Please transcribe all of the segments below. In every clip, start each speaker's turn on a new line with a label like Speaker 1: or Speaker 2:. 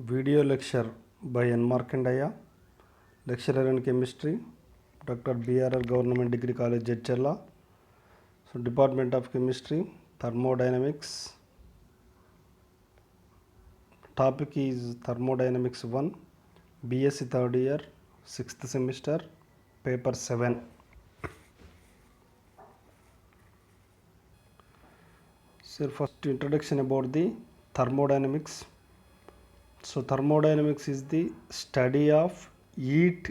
Speaker 1: Video lecture by N. Markandaya, lecturer in chemistry, Dr. BRR Government Degree College, Jedchalla. So, Department of Chemistry, Thermodynamics. Topic is Thermodynamics 1, BSc third year, 6th semester, paper 7. So, first introduction about the thermodynamics. So, thermodynamics is the study of heat,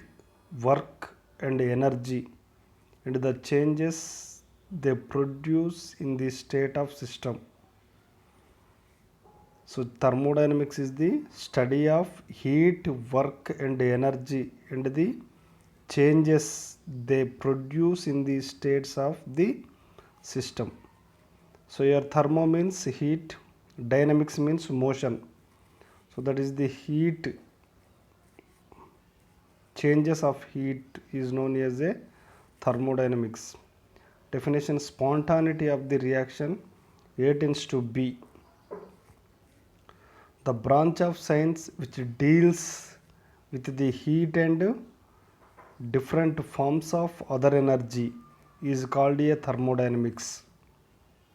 Speaker 1: work, and energy, and the changes they produce in the state of system. So, thermodynamics is the study of heat, work, and energy, and the changes they produce in the states of the system. So, here thermo means heat, dynamics means motion. So, that is the heat, changes of heat is known as a thermodynamics. Definition: spontaneity of the reaction A tends to B. The branch of science which deals with the heat and different forms of other energy is called a thermodynamics.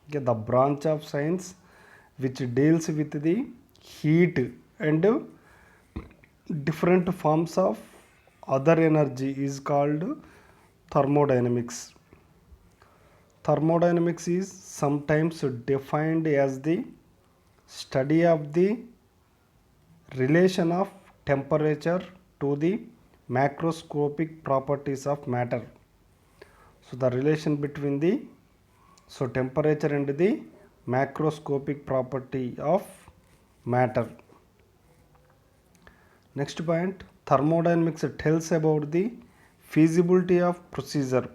Speaker 1: Okay, the branch of science which deals with the heat and different forms of other energy is called thermodynamics. Thermodynamics is sometimes defined as the study of the relation of temperature to the macroscopic properties of matter. So, the relation between the temperature and the macroscopic property of matter. Next point, thermodynamics tells about the feasibility of procedure,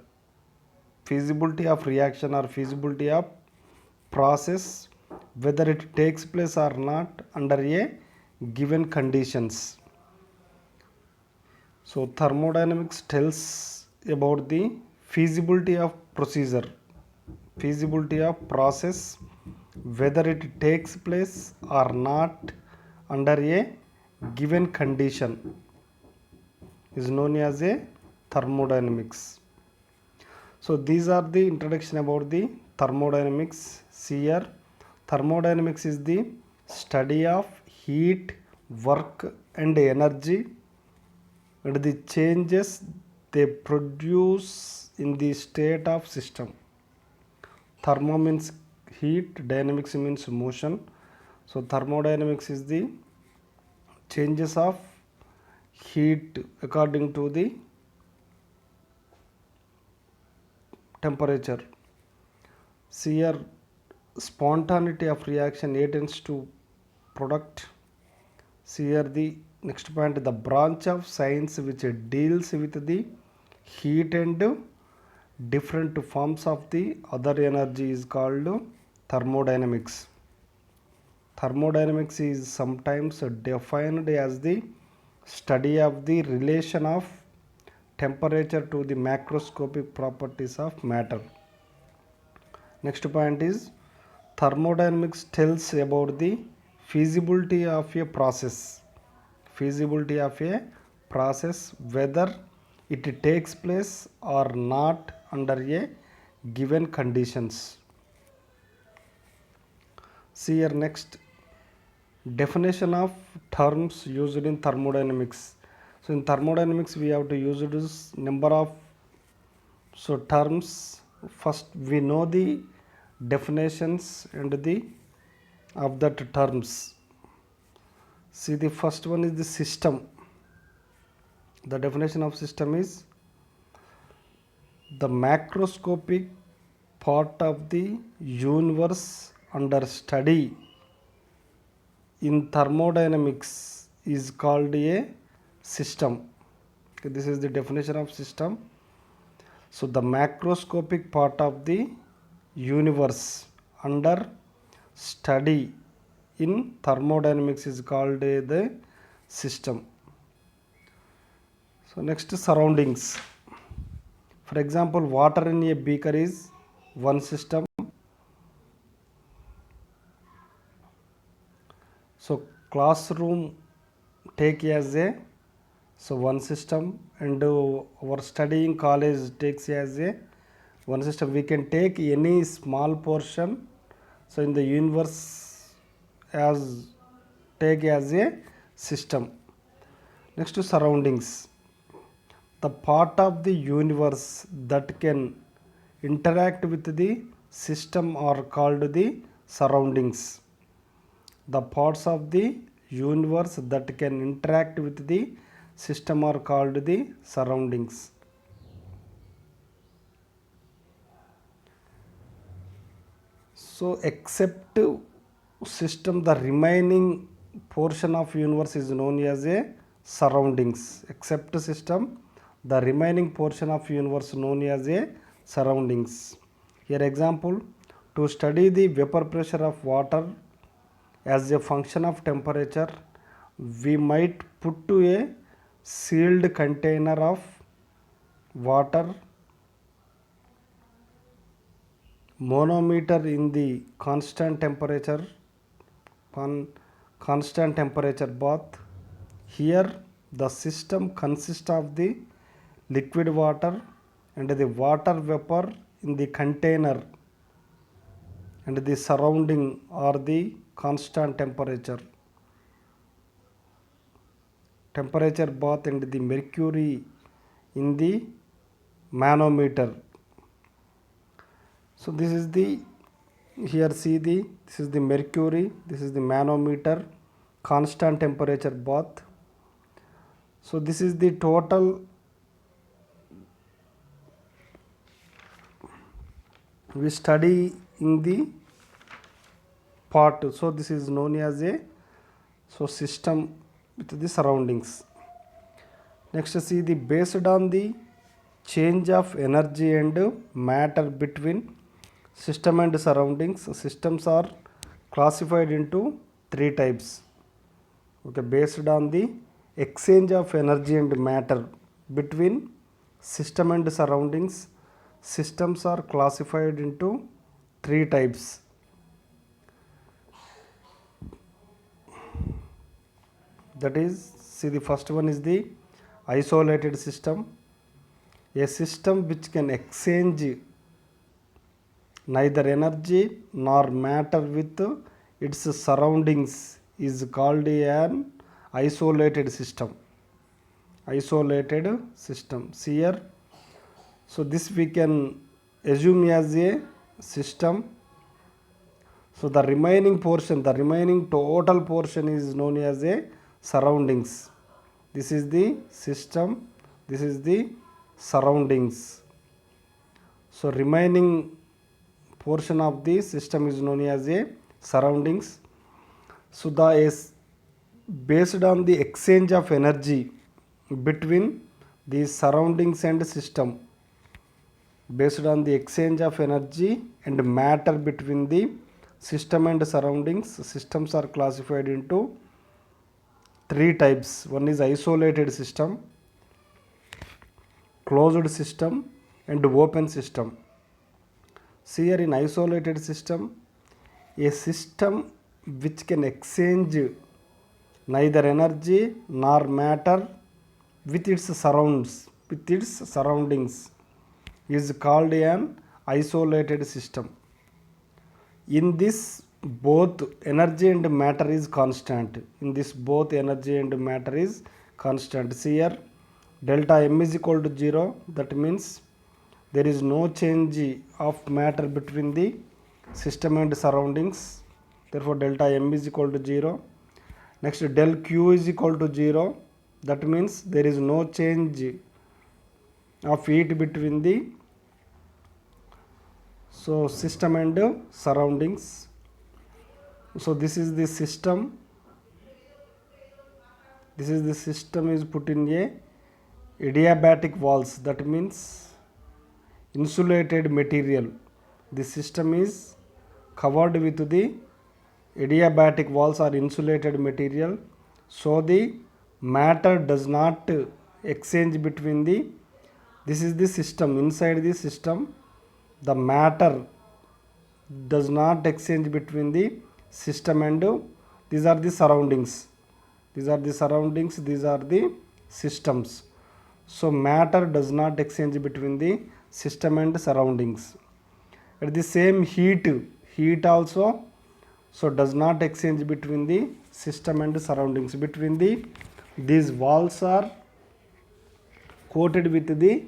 Speaker 1: feasibility of reaction or feasibility of process, whether it takes place or not under a given conditions. So, thermodynamics tells about the feasibility of procedure, feasibility of process, whether it takes place or not under a given condition is known as a thermodynamics. So, these are the introduction about the thermodynamics. See here, thermodynamics is the study of heat, work, and energy, and the changes they produce in the state of system. Thermo means heat, dynamics means motion. So, thermodynamics is the changes of heat according to the temperature. See here, spontaneity of reaction A tends to product. See here the next point, the branch of science which deals with the heat and different forms of the other energy is called thermodynamics. Thermodynamics is sometimes defined as the study of the relation of temperature to the macroscopic properties of matter. Next point is thermodynamics tells about the feasibility of a process, feasibility of a process, whether it takes place or not under a given conditions. See here next, definition of terms used in thermodynamics. So, in thermodynamics we have to use this number of terms. First we know the definitions and the of that terms. See, the first one is the system. The definition of system is the macroscopic part of the universe under study in thermodynamics is called a system. Okay, this is the definition of system. So, the macroscopic part of the universe under study in thermodynamics is called the system. So, next, surroundings. For example, water in a beaker is one system. So, classroom take as a one system, and our studying college takes as a one system. We can take any small portion, so in the universe as take as a system. Next to surroundings, the part of the universe that can interact with the system are called the surroundings. The parts of the universe that can interact with the system are called the surroundings. So except system, the remaining portion of universe is known as a surroundings. Except system, the remaining portion of universe known as a surroundings. Here example, to study the vapor pressure of water as a function of temperature, we might put to a sealed container of water manometer in the constant temperature bath. Here the system consists of the liquid water and the water vapor in the container, and the surrounding are the constant temperature bath and the mercury in the manometer. So this is the, here see the, this is the mercury, this is the manometer, constant temperature bath. So this is the total we study in the part. So this is known as a system with the surroundings. Next see the based on the change of energy and matter between system and surroundings, systems are classified into three types. Okay, based on the exchange of energy and matter between system and surroundings, systems are classified into three types. That is, see the first one is the isolated system, a system which can exchange neither energy nor matter with its surroundings is called an isolated system. See here, so this we can assume as a system. So the remaining total portion is known as a surroundings. This is the system, this is the surroundings. So remaining portion of the system is known as a surroundings. So the is based on the exchange of energy between the surroundings and system, based on the exchange of energy and matter between the system and surroundings, systems are classified into three types. One is isolated system, closed system, and open system. See here, in isolated system, a system which can exchange neither energy nor matter with its surroundings is called an isolated system. In this, both energy and matter is constant. See here, delta M is equal to 0. That means there is no change of matter between the system and surroundings. Therefore, delta M is equal to 0. Next, del Q is equal to 0. That means there is no change of heat between the system and surroundings. So this is the system. Is put in a adiabatic walls. That means insulated material. The system is covered with the adiabatic walls or insulated material. So the matter does not exchange between the, this is the system. Inside the system, the matter does not exchange between the system and these are the surroundings. These are the surroundings, these are the systems. So matter does not exchange between the system and surroundings. At the same heat also so does not exchange between the system and surroundings. Between the these walls are coated with the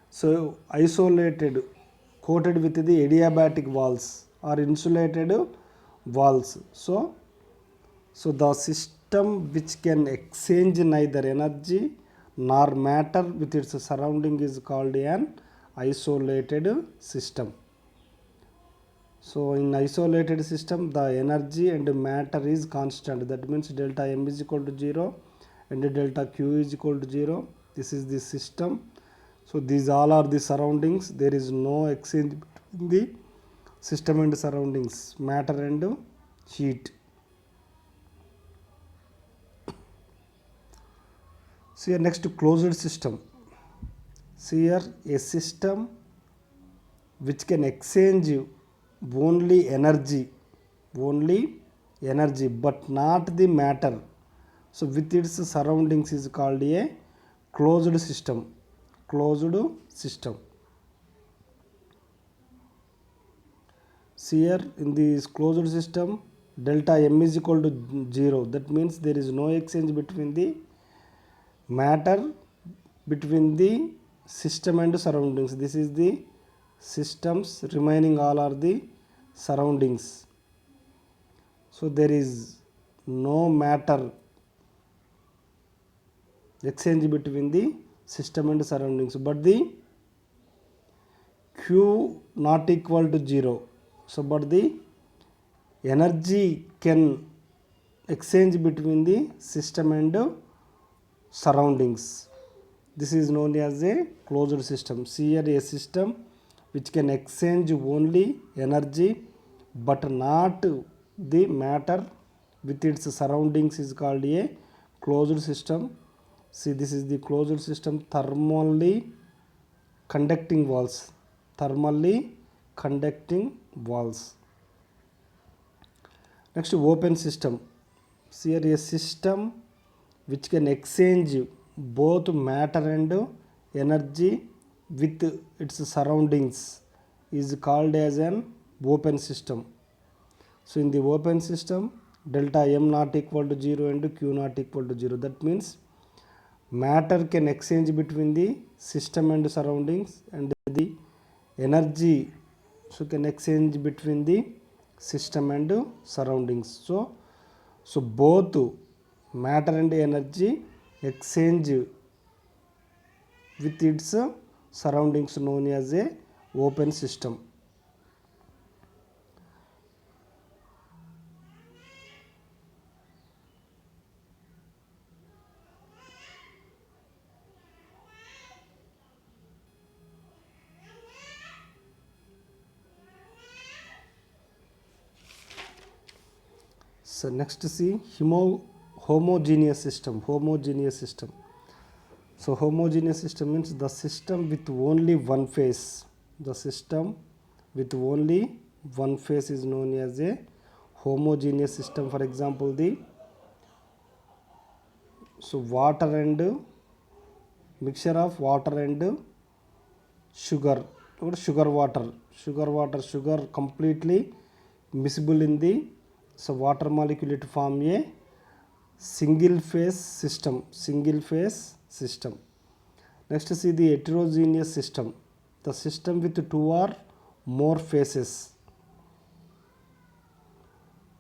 Speaker 1: so isolated, coated with the adiabatic walls or insulated walls. So the system which can exchange neither energy nor matter with its surrounding is called an isolated system. So in isolated system the energy and matter is constant, that means delta m is equal to 0 and delta q is equal to 0. This is the system. So these all are the surroundings. There is no exchange between the system and surroundings, matter and heat. So here next closed system. See here a system which can exchange only energy but not the matter. So with its surroundings is called a closed system. See here in this closed system delta m is equal to 0. That means there is no exchange between the matter, between the system and surroundings. This is the systems, remaining all are the surroundings. So there is no matter exchange between the system and surroundings, but the q not equal to 0. So but the energy can exchange between the system and surroundings. This is known as a closed system. See here a system which can exchange only energy but not the matter with its surroundings is called a closed system. See this is the closed system, thermally conducting walls. Next open system. See here a system which can exchange both matter and energy with its surroundings is called as an open system. So in the open system delta m not equal to 0 and q not equal to 0. That means matter can exchange between the system and surroundings, and the energy so can exchange between the system and surroundings. So both matter and energy exchange with its surroundings known as a open system. So next see homogeneous system. So homogeneous system means the system with only one phase. The system with only one phase is known as a homogeneous system. For example the water and mixture of water and sugar or sugar water completely miscible in the water molecule to form a single phase system. Next see the heterogeneous system, the system with two or more phases.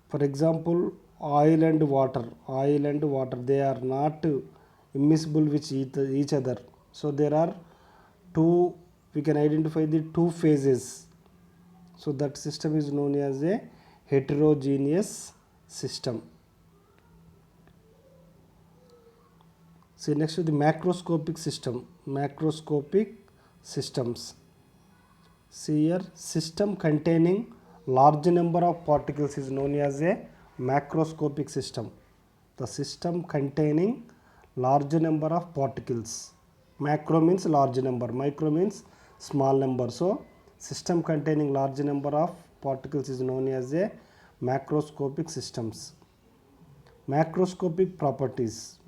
Speaker 1: For example oil and water, they are not immiscible with each other. So there are two, we can identify the two phases. So that system is known as a heterogeneous system. See next to the macroscopic systems. See here system containing large number of particles is known as a macroscopic system. The system containing large number of particles. Macro means large number, micro means small number. So system containing large number of particles is known as a macroscopic systems. Macroscopic properties.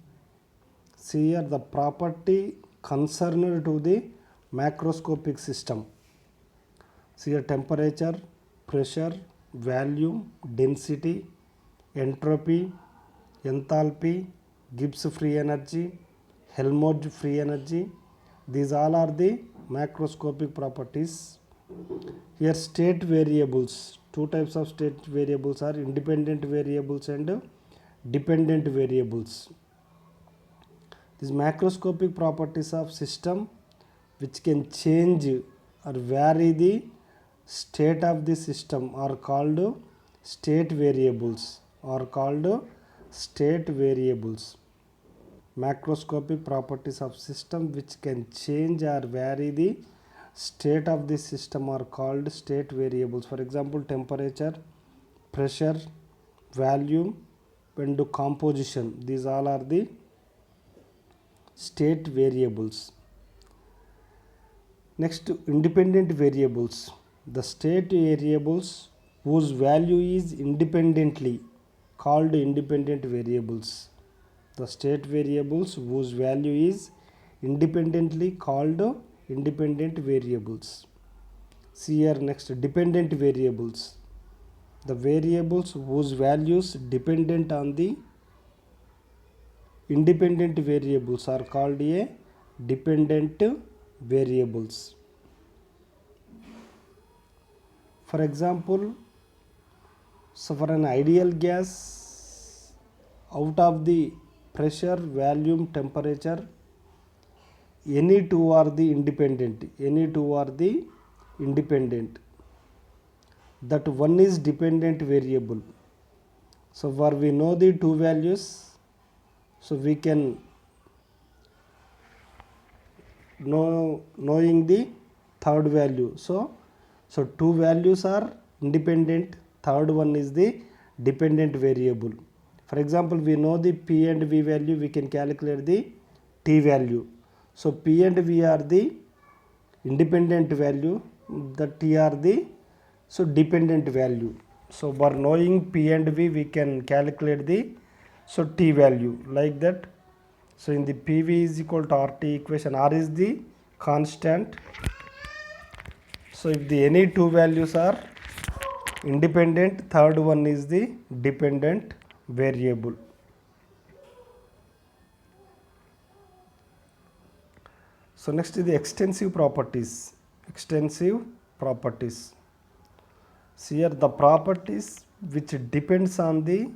Speaker 1: See here the property concerned to the macroscopic system. See here temperature, pressure, volume, density, entropy, enthalpy, Gibbs free energy, Helmholtz free energy. These all are the macroscopic properties. Here state variables. Two types of state variables are independent variables and dependent variables. These macroscopic properties of system which can change or vary the state of the system are called state variables. State variables. Macroscopic properties of system which can change or vary the state of the system are called state variables. For example, temperature, pressure, volume, and composition. These all are the state variables. Next, independent variables. The state variables whose value is independently called independent variables. The state variables whose value is independently called independent variables. See here next, dependent variables. The variables whose values dependent on the independent variables are called a dependent variables. For example, so for an ideal gas, out of the pressure, volume, temperature, any two are the independent. That one is dependent variable. So where we know the two values, so we can knowing the third value. So two values are independent, third one is the dependent variable. For example, we know the P and V value, we can calculate the T value. So P and V are the independent value, the T are the dependent value. So by knowing P and V, we can calculate the T value like that. So in the PV is equal to RT equation, R is the constant. So if the any two values are independent, third one is the dependent variable. So next is the extensive properties. So here the properties which depends on the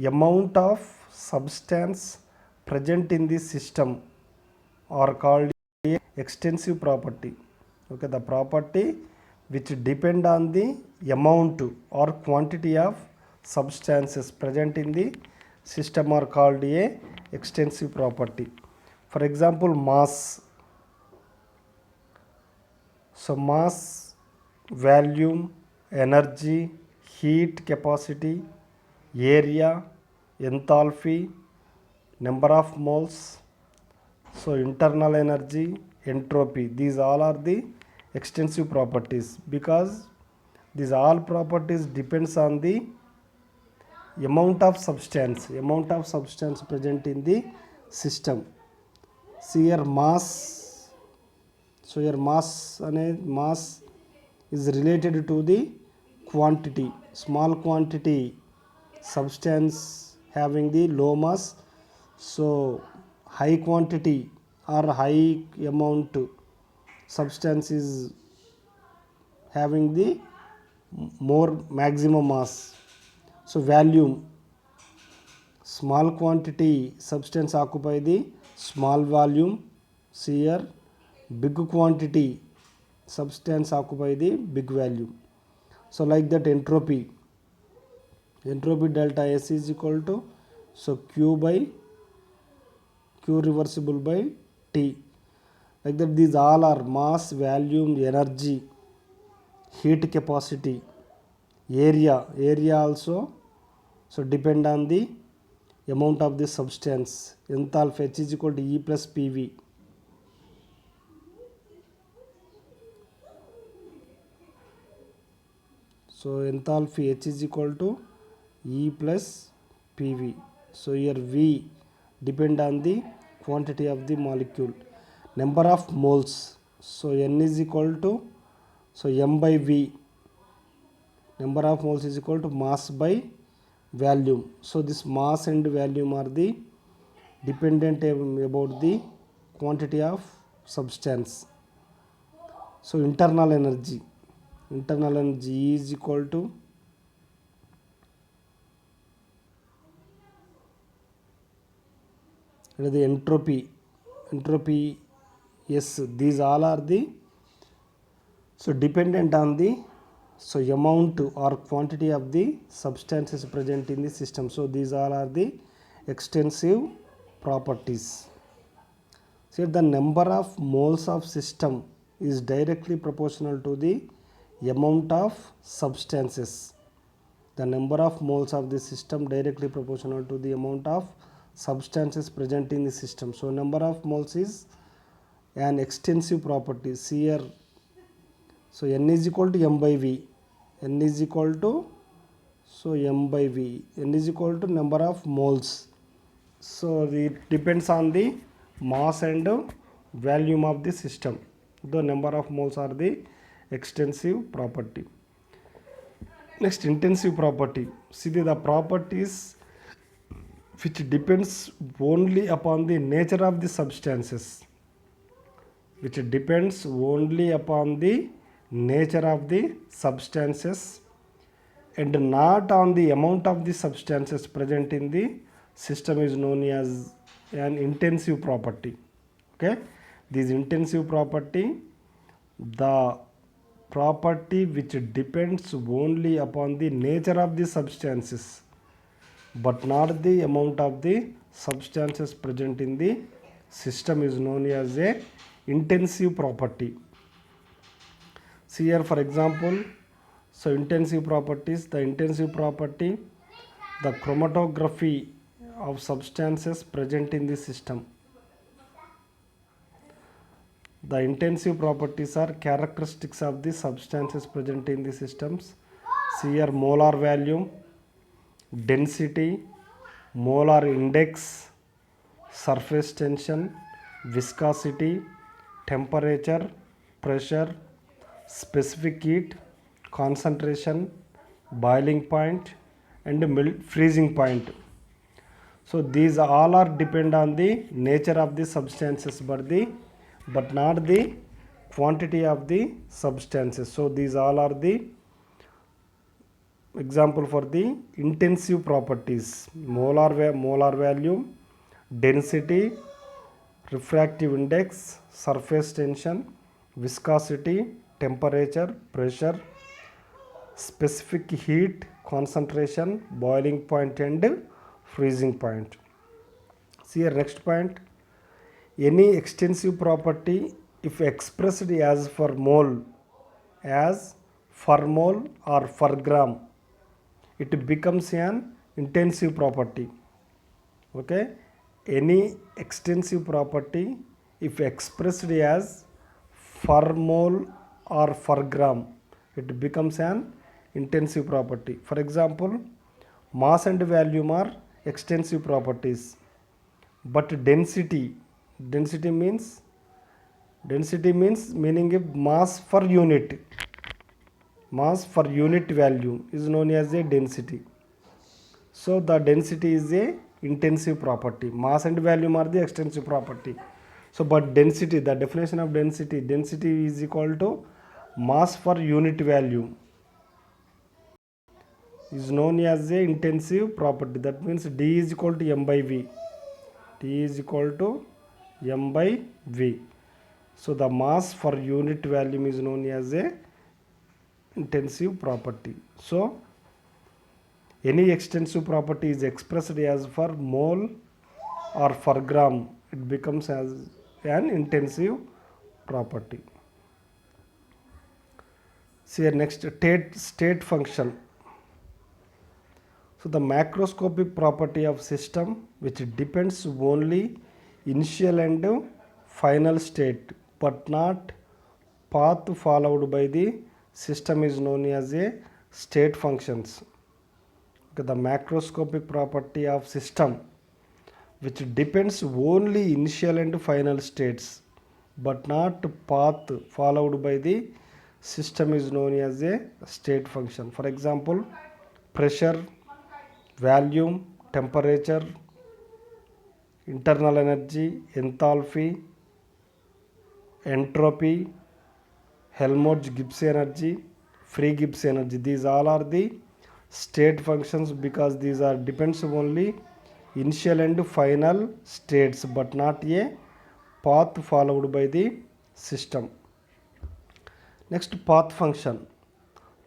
Speaker 1: amount of substance present in the system are called a extensive property. Okay, the property which depend on the amount or quantity of substances present in the system are called a extensive property. For example, mass. So mass, volume, energy, heat capacity, area, enthalpy, number of moles, so internal energy, entropy, these all are the extensive properties because these all properties depends on the amount of substance present in the system. See here mass. So here mass is related to the quantity. Small quantity substance having the low mass. So high quantity or high amount substance is having the more maximum mass. So volume, small quantity substance occupy the small volume. See here big quantity substance occupy the big value. So like that entropy delta S is equal to Q reversible by T. Like that these all are mass, volume, energy, heat capacity, area also depend on the amount of the substance. Enthalpy H is equal to E plus PV. So enthalpy H is equal to E plus PV. So here V depend on the quantity of the molecule. Number of moles, so N is equal to, so M by V, number of moles is equal to mass by volume. So this mass and volume are the dependent about the quantity of substance. So internal energy is equal to, the entropy, yes, these all are the, so dependent on the, so amount or quantity of the substances present in the system. So these all are the extensive properties. So the number of moles of system is directly proportional to the amount of substances. The number of moles of the system directly proportional to the amount of substances present in the system. So number of moles is an extensive property. See here, so N is equal to M by V. N is equal to, so M by V. N is equal to number of moles. So it depends on the mass and volume of the system. The number of moles are the extensive property. Next, intensive property. See the properties which depends only upon the nature of the substances. Which depends only upon the nature of the substances and not on the amount of the substances present in the system is known as an intensive property. Okay, this intensive property, the property which depends only upon the nature of the substances but not the amount of the substances present in the system is known as a intensive property. See here, for example, so intensive properties, the intensive property, the chromatography of substances present in the system. The intensive properties are characteristics of the substances present in the systems. See here, molar value, density, molar index, surface tension, viscosity, temperature, pressure, specific heat, concentration, boiling point and freezing point. So these all are depend on the nature of the substances but not the quantity of the substances. So these all are the example for the intensive properties: molar value, density, refractive index, surface tension, viscosity, temperature, pressure, specific heat, concentration, boiling point and freezing point. See here, next point, any extensive property if expressed as per mole, as per mole or per gram, it becomes an intensive property. Okay, any extensive property if expressed as per mole or per gram, it becomes an intensive property. For example, mass and volume are extensive properties, but density means meaning a mass per unit value is known as a density. So the density is a intensive property. Mass and volume are the extensive property. So but density, the definition of density is equal to mass per unit value is known as a intensive property. That means D is equal to M by V. T is equal to M by V. So the mass per unit volume is known as a intensive property. So any extensive property is expressed as per mole or per gram, it becomes as an intensive property. See here, next, state function. So the macroscopic property of system which depends only initial and final state but not path followed by the system is known as a state functions. Okay, the macroscopic property of system which depends only initial and final states but not path followed by the system is known as a state function. For example, pressure, volume, temperature, internal energy, enthalpy, entropy, Helmholtz-Gibbs energy, free Gibbs energy. These all are the state functions because these are depends only initial and final states but not a path followed by the system. Next, path function.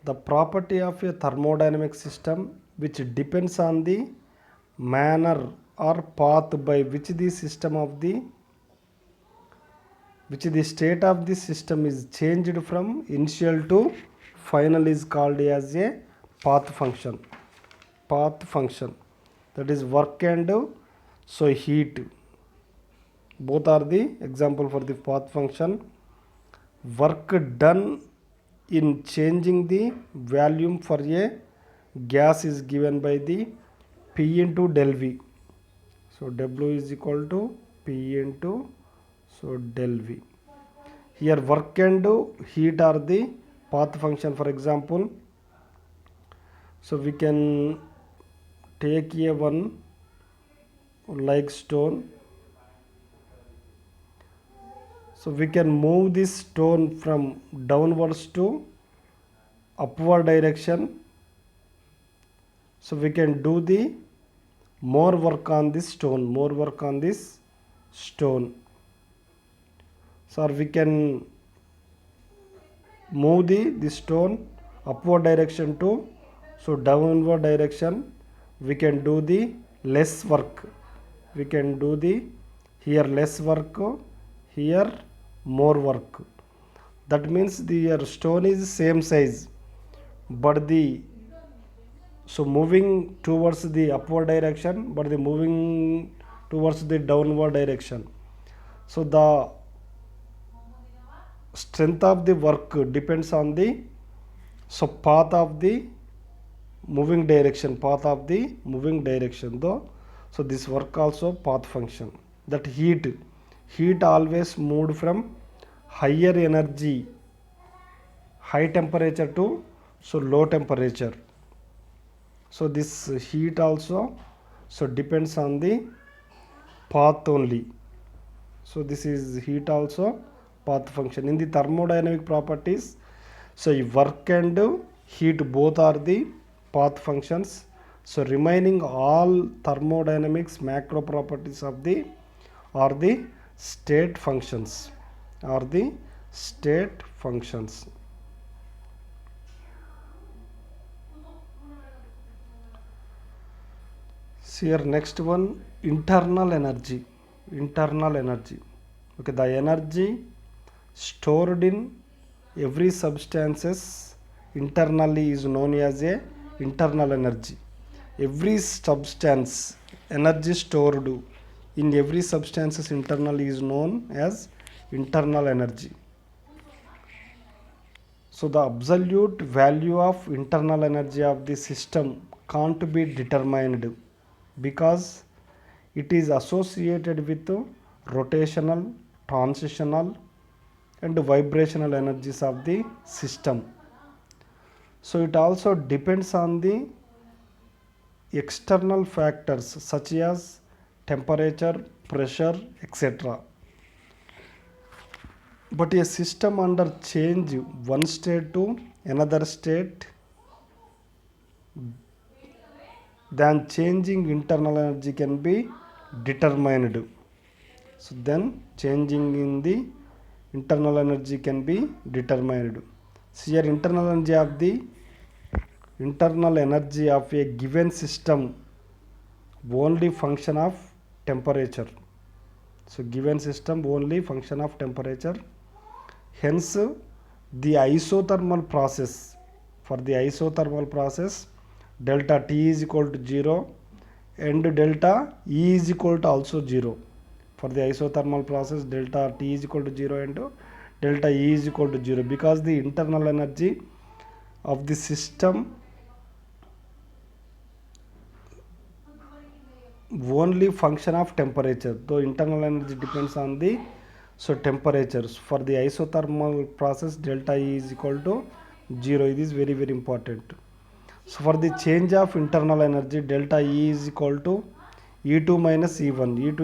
Speaker 1: The property of a thermodynamic system which depends on the manner or path by which the state of the system is changed from initial to final is called as a path function. Path function, that is work and heat, both are the example for the path function. Work done in changing the volume for a gas is given by the P into del V. So W is equal to P into del V. Here work and heat are the path function. For example, so we can take a one like stone. So we can move this stone from downwards to upward direction. So we can do the more work on this stone. So we can move the stone upward direction to downward direction. We can do the less work. We can do the here less work, here more work. That means the stone is same size, but moving towards the upward direction, but the moving towards the downward direction. So the strength of the work depends on the path of the moving direction, though. So this work also path function. That heat always moved from higher energy, high temperature to low temperature. So this heat also depends on the path only. So this is heat also path function. In the thermodynamic properties, so work and heat both are the path functions. So remaining all thermodynamics macro properties of the are the state functions. So here next one, internal energy. Okay, the energy stored in every substances internally is known as a internal energy. Every substance energy stored in every substances internally is known as internal energy. So the absolute value of internal energy of the system can't be determined because it is associated with rotational, transitional and vibrational energies of the system. So it also depends on the external factors such as temperature, pressure, etc. But a system under change one state to another state, then changing internal energy can be determined. So then changing in the internal energy can be determined. So here internal energy of a given system only function of temperature. So given system only function of temperature. Hence the isothermal process, for the isothermal process delta T is equal to 0 and delta E is equal to also 0. For the isothermal process delta T is equal to 0 and delta E is equal to 0 because the internal energy of the system only function of temperature, though internal energy depends on the temperatures. For the isothermal process, delta E is equal to 0. It is very very important. So for the change of internal energy, delta E is equal to E2 minus E1. E2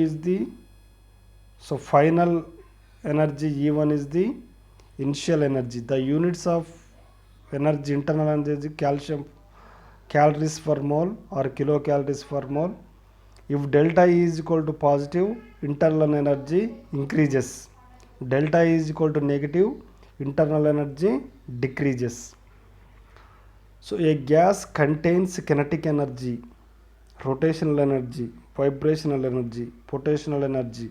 Speaker 1: is the final energy, E1 is the initial energy. The units of energy, internal energy, calcium calories per mole or kilocalories per mole. If delta E is equal to positive, internal energy increases. Delta E is equal to negative, internal energy decreases. So a gas contains kinetic energy, rotational energy, vibrational energy, potential energy.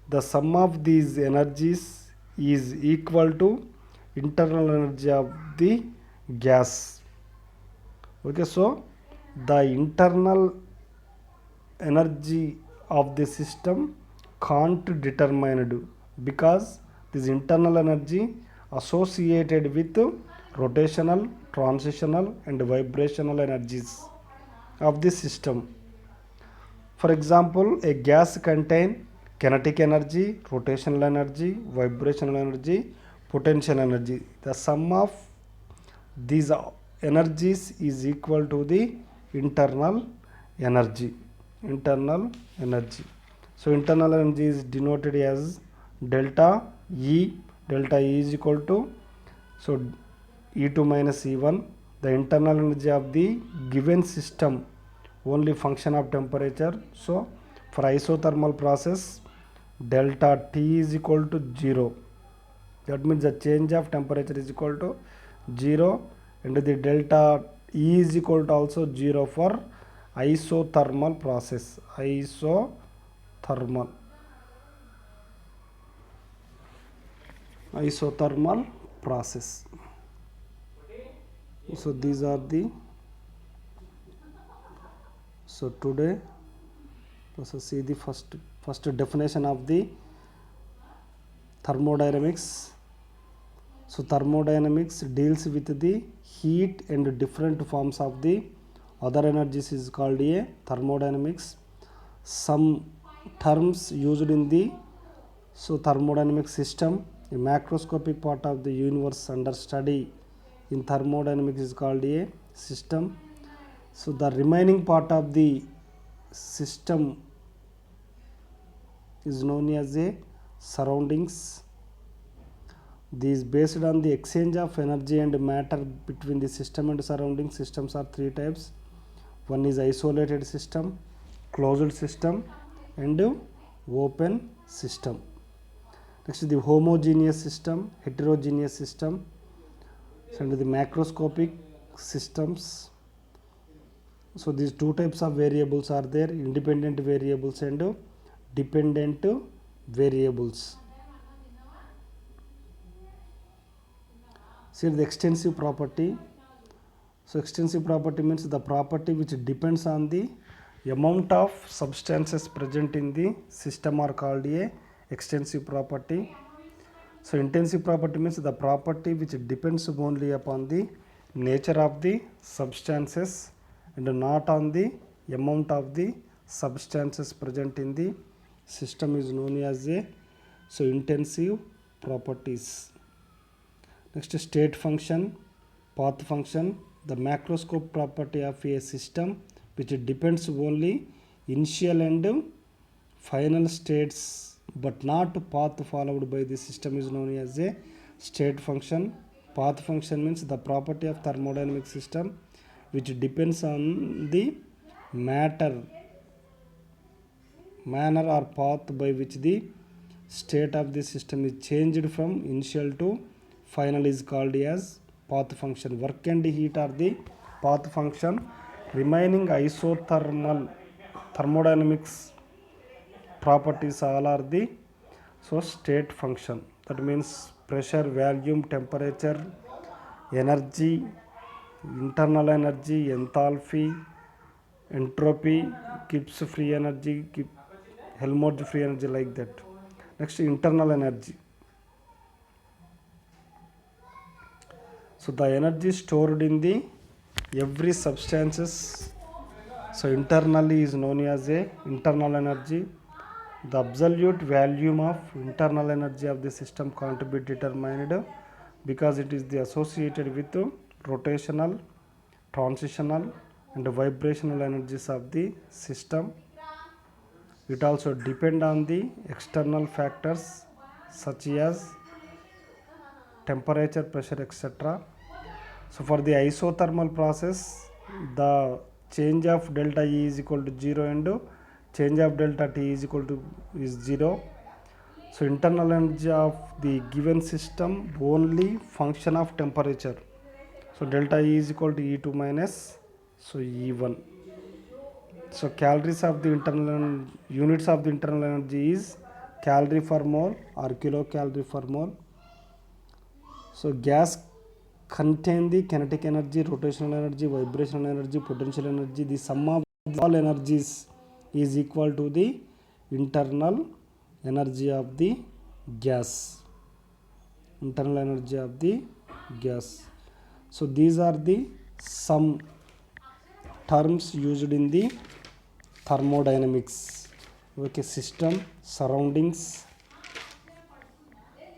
Speaker 1: The sum of these energies is equal to internal energy of the gas. Okay, so the internal energy of the system can't determined because this internal energy associated with rotational, transitional and vibrational energies of the system. For example, a gas contain kinetic energy, rotational energy, vibrational energy, potential energy. The sum of these energies is equal to the internal energy. So internal energy is denoted as delta E. Delta E is equal to E2 minus E1. The internal energy of the given system only function of temperature. So for isothermal process, delta T is equal to 0. That means the change of temperature is equal to 0, and the delta E is equal to also 0 for isothermal process. Isothermal process. So these are the, so today let's see the first definition of the thermodynamics. So thermodynamics deals with the heat and different forms of the other energies is called a thermodynamics. Some terms used in the thermodynamic system, a macroscopic part of the universe under study in thermodynamics is called a system. So the remaining part of the system is known as a surroundings. These based on the exchange of energy and matter between the system and surrounding. Systems are three types. One is isolated system, closed system and open system. Next is the homogeneous system, heterogeneous system, and the macroscopic systems. So these two types of variables are there, independent variables and dependent variables. See the extensive property. So extensive property means the property which depends on the amount of substances present in the system are called a extensive property. So intensive property means the property which depends only upon the nature of the substances and not on the amount of the substances present in the system is known as a intensive properties. Next, state function, path function, the macroscopic property of a system which depends only initial and final states but not path followed by the system is known as a state function. Path function means the property of thermodynamic system which depends on the manner or path by which the state of the system is changed from initial to final is called as path function. Work and heat are the path function. Remaining isothermal thermodynamics properties all are the state function. That means pressure, volume, temperature, energy, internal energy, enthalpy, entropy, Gibbs free energy, Helmholtz free energy, like that. Next, internal energy. So the energy stored in the every substances, so internally is known as a internal energy. The absolute volume of internal energy of the system can't be determined because it is the associated with rotational, transitional and vibrational energies of the system. It also depend on the external factors such as temperature, pressure, etc. So for the isothermal process, the change of delta E is equal to 0 and change of delta T is equal to is 0. So internal energy of the given system only function of temperature. So delta E is equal to E2 minus so E1. So calories of the units of the internal energy is calorie per mole or kilocalorie per mole. So gas contain the kinetic energy, rotational energy, vibrational energy, potential energy. The sum of all energies is equal to the internal energy of the gas. Internal energy of the gas. So these are the some terms used in the thermodynamics. Okay, system, surroundings,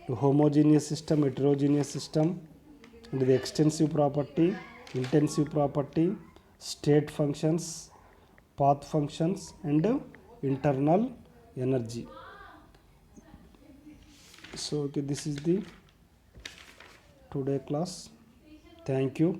Speaker 1: homogeneous system, heterogeneous system, and the extensive property, intensive property, state functions, path functions, and internal energy. So okay, this is the today class. Thank you.